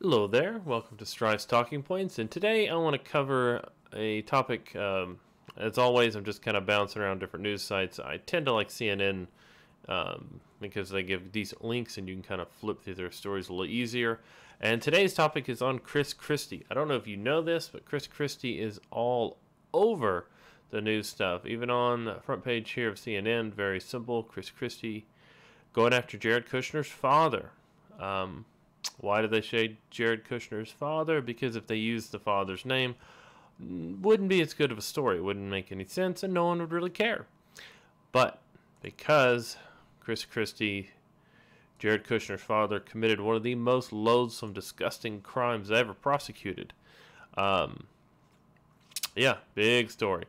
Hello there, welcome to Strive's Talking Points, and today I want to cover a topic. As always, I'm just kind of bouncing around different news sites. I tend to like CNN because they give decent links and you can kind of flip through their stories a little easier. And today's topic is on Chris Christie. I don't know if you know this, but Chris Christie is all over the news stuff, even on the front page here of CNN. Very simple: Chris Christie going after Jared Kushner's father. Why do they say Jared Kushner's father? Because if they use the father's name, wouldn't be as good of a story. It wouldn't make any sense, and no one would really care. But because Chris Christie, Jared Kushner's father, committed one of the most loathsome, disgusting crimes ever prosecuted. Um, yeah, big story.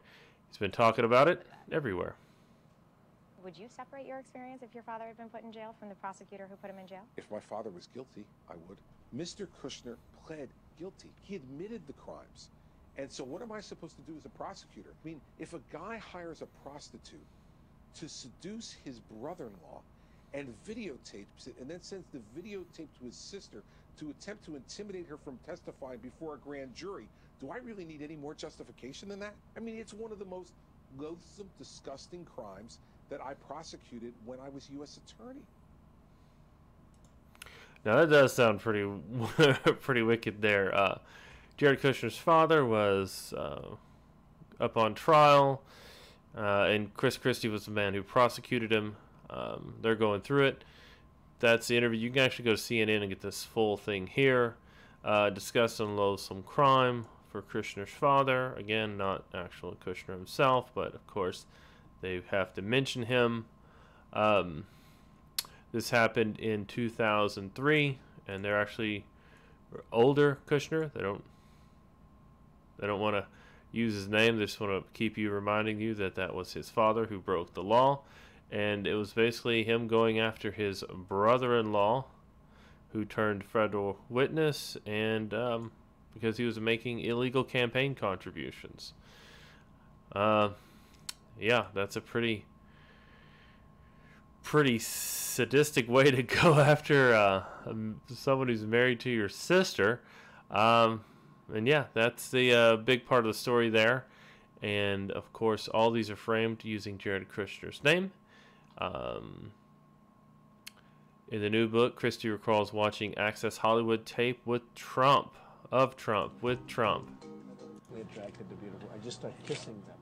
He's been talking about it everywhere. Would you separate your experience if your father had been put in jail from the prosecutor who put him in jail? If my father was guilty, I would. Mr. Kushner pled guilty. He admitted the crimes. And so what am I supposed to do as a prosecutor? I mean, if a guy hires a prostitute to seduce his brother-in-law and videotapes it and then sends the videotape to his sister to attempt to intimidate her from testifying before a grand jury, do I really need any more justification than that? I mean, it's one of the most loathsome, disgusting crimes that I prosecuted when I was U.S. attorney. Now that does sound pretty pretty wicked there. Jared Kushner's father was up on trial, and Chris Christie was the man who prosecuted him. They're going through it. That's the interview. You can actually go to CNN and get this full thing here. Discussing loathsome crime for Kushner's father. Again, not actual Kushner himself, but of course they have to mention him. This happened in 2003, and they're actually older Kushner. They don't want to use his name. They just want to keep you reminding you that that was his father who broke the law, and it was basically him going after his brother-in-law, who turned federal witness, and because he was making illegal campaign contributions. Yeah, that's a pretty sadistic way to go after someone who's married to your sister. And yeah, that's the big part of the story there. And of course, all these are framed using Jared Kushner's name. In the new book, Christie recalls watching Access Hollywood tape with Trump. With Trump. Attracted to beautiful. I just start kissing them.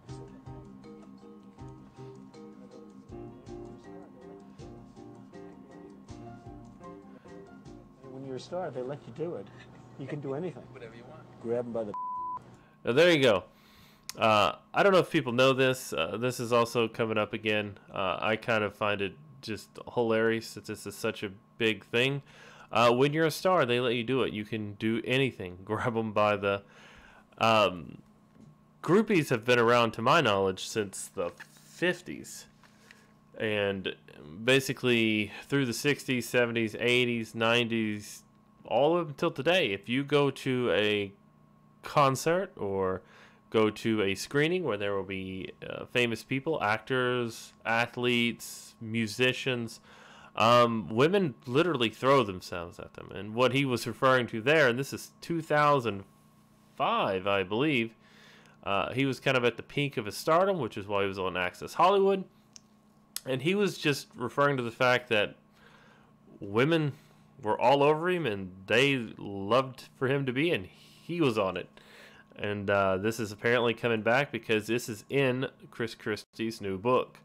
When you're a star, they let you do it. You can do anything. Whatever you want. Grab them by the. Now, there you go. I don't know if people know this. This is also coming up again. I kind of find it just hilarious that this is such a big thing. When you're a star, they let you do it. You can do anything. Grab them by the... groupies have been around, to my knowledge, since the 50s. And basically through the 60s, 70s, 80s, 90s, all up until today. If you go to a concert or go to a screening where there will be famous people, actors, athletes, musicians, women literally throw themselves at them. And what he was referring to there, and this is 2005, I believe, he was kind of at the peak of his stardom, which is why he was on Access Hollywood. And he was just referring to the fact that women were all over him and they loved for him to be, and he was on it. And this is apparently coming back because this is in Chris Christie's new book.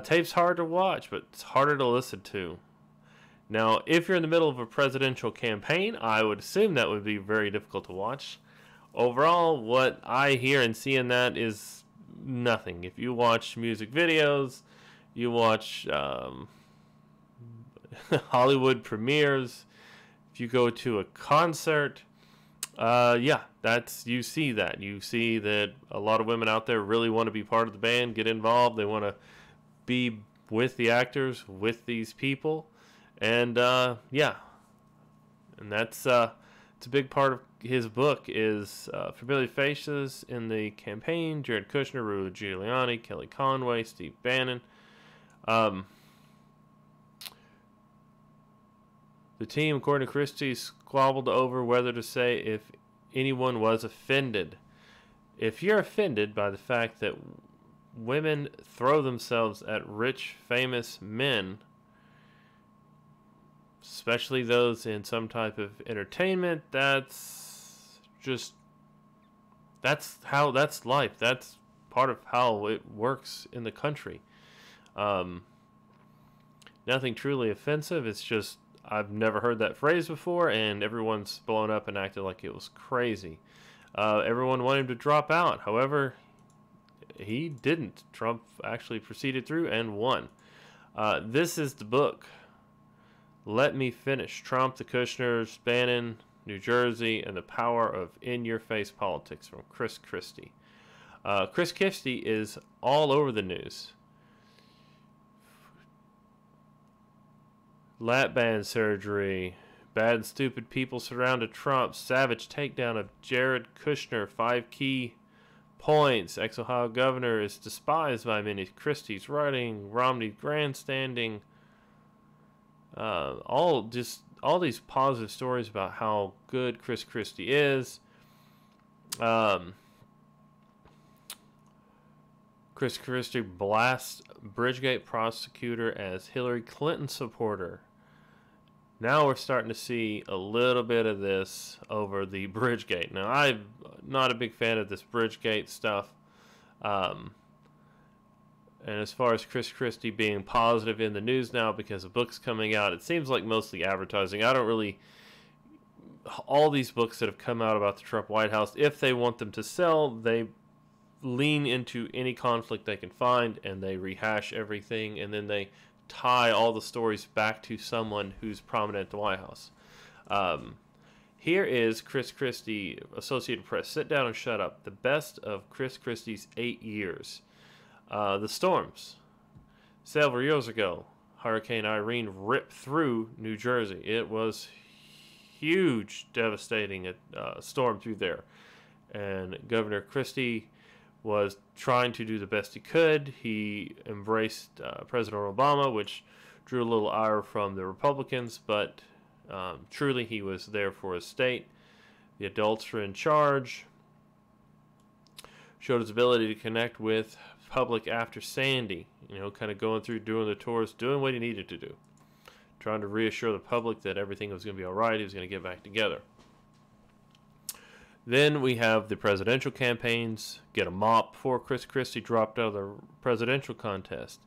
Tape's hard to watch, but it's harder to listen to. Now, if you're in the middle of a presidential campaign, I would assume that would be very difficult to watch. Overall, what I hear and see in that is nothing. If you watch music videos, you watch Hollywood premieres, if you go to a concert, yeah, you see that. You see that a lot of women out there really want to be part of the band, get involved. They want to be with the actors, with these people. And, yeah. And that's, it's a big part of his book is familiar faces in the campaign: Jared Kushner, Rudy Giuliani, Kelly Conway, Steve Bannon. The team, according to Christie, squabbled over whether to say if anyone was offended. If you're offended by the fact that women throw themselves at rich, famous men, especially those in some type of entertainment, that's life. That's part of how it works in the country. Nothing truly offensive. It's just, I've never heard that phrase before, and everyone's blown up and acted like it was crazy. Everyone wanted him to drop out. However, he didn't. Trump actually proceeded through and won. This is the book. Let Me Finish. Trump, the Kushners, Bannon, New Jersey, and the Power of In-Your-Face Politics from Chris Christie. Chris Christie is all over the news. Lap band surgery. Bad and stupid people surrounded Trump. Savage takedown of Jared Kushner. 5 key points. Ex-Ohio governor is despised by many. Christie's writing. Romney grandstanding. All these positive stories about how good Chris Christie is. Chris Christie blasts Bridgegate prosecutor as Hillary Clinton supporter. Now we're starting to see a little bit of this over the Bridgegate. Now, I'm not a big fan of this Bridgegate stuff. And as far as Chris Christie being positive in the news now because of books coming out, it seems like mostly advertising. I don't really... All these books that have come out about the Trump White House, if they want them to sell, they lean into any conflict they can find, and they rehash everything, and then they tie all the stories back to someone who's prominent at the White House. Here is Chris Christie, Associated Press. Sit down and shut up. The best of Chris Christie's 8 years. The storms. Several years ago, Hurricane Irene ripped through New Jersey. It was huge, devastating storm through there. And Governor Christie was trying to do the best he could. He embraced President Obama, which drew a little ire from the Republicans, but truly he was there for his state. The adults were in charge. Showed his ability to connect with public after Sandy, kind of going through, doing the tours, doing what he needed to do. Trying to reassure the public that everything was going to be all right, he was going to get back together. Then we have the presidential campaigns. Get a mop before Chris Christie dropped out of the presidential contest.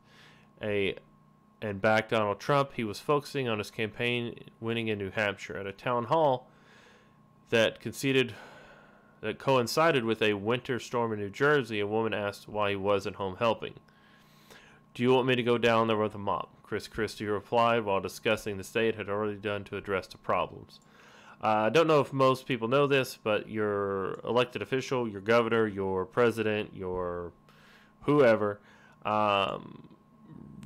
And backed Donald Trump. He was focusing on his campaign winning in New Hampshire. At a town hall that coincided with a winter storm in New Jersey, a woman asked why he wasn't home helping. Do you want me to go down there with a mop? Chris Christie replied while discussing the state had already done to address the problems. I don't know if most people know this, but your elected official, your governor, your president, your whoever,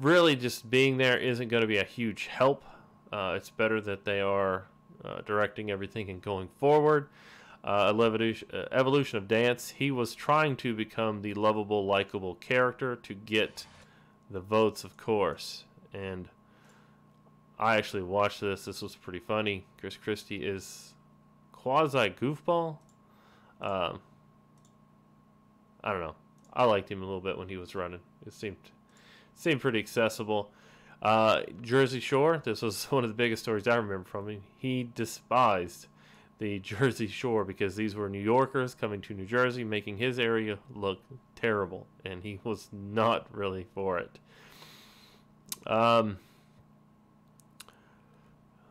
really just being there isn't going to be a huge help. It's better that they are directing everything and going forward. Evolution of Dance, he was trying to become the lovable, likable character to get the votes, of course. And I actually watched this. This was pretty funny. Chris Christie is quasi-goofball. I don't know. I liked him a little bit when he was running. It seemed pretty accessible. Jersey Shore, this was one of the biggest stories I remember from him. He despised the Jersey Shore because these were New Yorkers coming to New Jersey, making his area look terrible, and he was not really for it.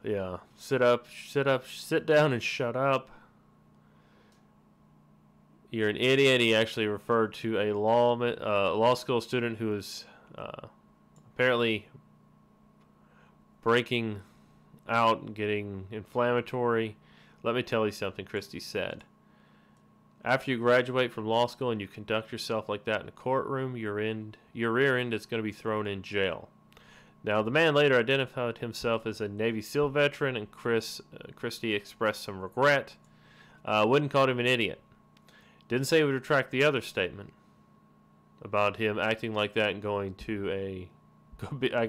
Yeah, sit down and shut up. You're an idiot. He actually referred to a law school student who was apparently breaking out and getting inflammatory. Let me tell you something, Christie said. After you graduate from law school and you conduct yourself like that in a courtroom, your rear end is going to be thrown in jail. Now, the man later identified himself as a Navy SEAL veteran, and Christie expressed some regret. Wouldn't call him an idiot. Didn't say he would retract the other statement about him acting like that and acting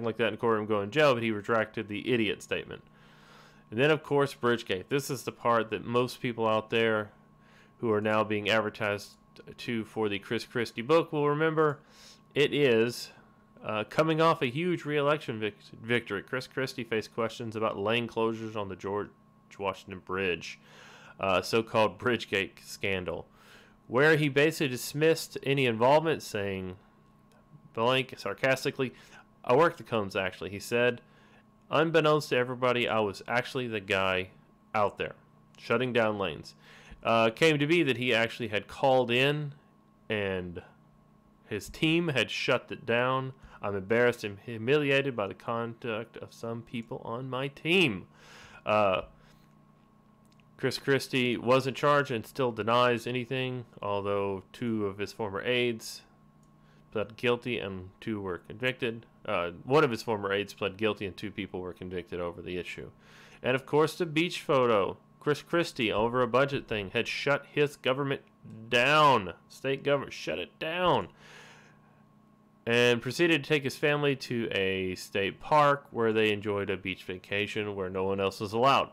like that in a courtroom, going to jail, but he retracted the idiot statement. And then, of course, Bridgegate. This is the part that most people out there who are now being advertised to for the Chris Christie book will remember. It is coming off a huge re-election victory. Chris Christie faced questions about lane closures on the George Washington Bridge, so-called Bridgegate scandal, where he basically dismissed any involvement, saying, blank, sarcastically, I worked the cones, actually. He said, unbeknownst to everybody, I was actually the guy out there, shutting down lanes. Came to be that he actually had called in, and his team had shut it down. I'm embarrassed and humiliated by the conduct of some people on my team. Chris Christie was in charge and still denies anything, although 2 of his former aides pled guilty and 2 were convicted. One of his former aides pled guilty and 2 people were convicted over the issue. And of course, the beach photo. Chris Christie, over a budget thing, had shut his government down. State government shut it down. And proceeded to take his family to a state park where they enjoyed a beach vacation where no one else was allowed.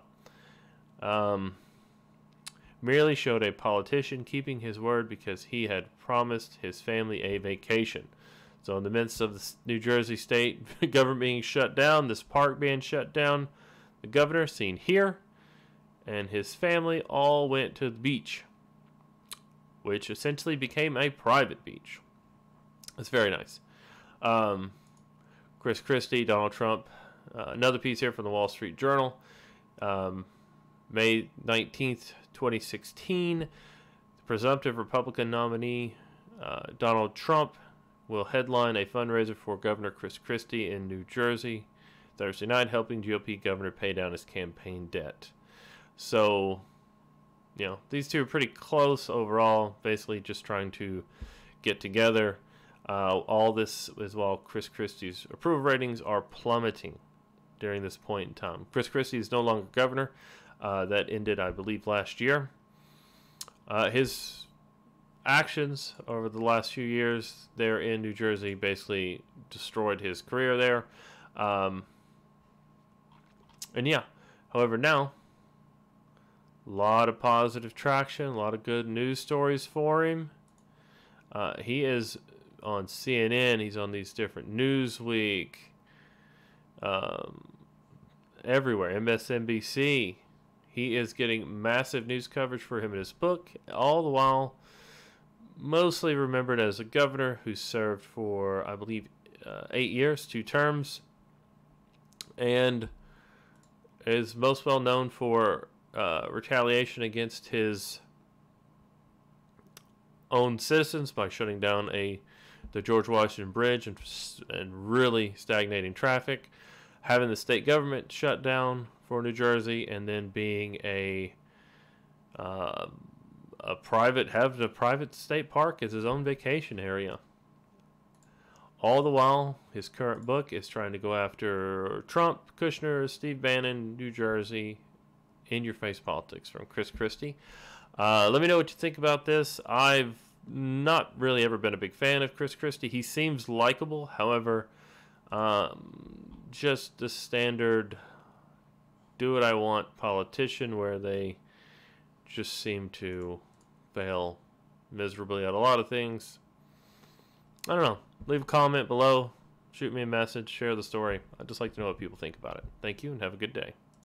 Merely showed a politician keeping his word because he had promised his family a vacation. So in the midst of the New Jersey state government being shut down, this park being shut down, the governor, seen here, and his family all went to the beach, which essentially became a private beach. It's very nice. Chris Christie, Donald Trump. Another piece here from the Wall Street Journal. May 19th, 2016. The presumptive Republican nominee, Donald Trump, will headline a fundraiser for Governor Chris Christie in New Jersey Thursday night, helping GOP governor pay down his campaign debt. So, you know, these two are pretty close overall, basically just trying to get together. All this is while Chris Christie's approval ratings are plummeting during this point in time. Chris Christie is no longer governor. That ended, I believe, last year. His actions over the last few years there in New Jersey basically destroyed his career there. And yeah, however, now, a lot of positive traction, a lot of good news stories for him. He is on CNN. He's on these different Newsweek, everywhere, MSNBC. He is getting massive news coverage for him in his book, all the while mostly remembered as a governor who served for, I believe, 8 years, 2 terms, and is most well known for retaliation against his own citizens by shutting down the George Washington Bridge and really stagnating traffic, having the state government shut down for New Jersey, and then being having a private state park as his own vacation area. All the while, his current book is trying to go after Trump, Kushner, Steve Bannon, New Jersey, in-your-face politics from Chris Christie. Let me know what you think about this. I've not really ever been a big fan of Chris Christie. He seems likable, however, just the standard do what I want politician where they just seem to fail miserably at a lot of things. I don't know. Leave a comment below. Shoot me a message. Share the story. I'd just like to know what people think about it. Thank you and have a good day.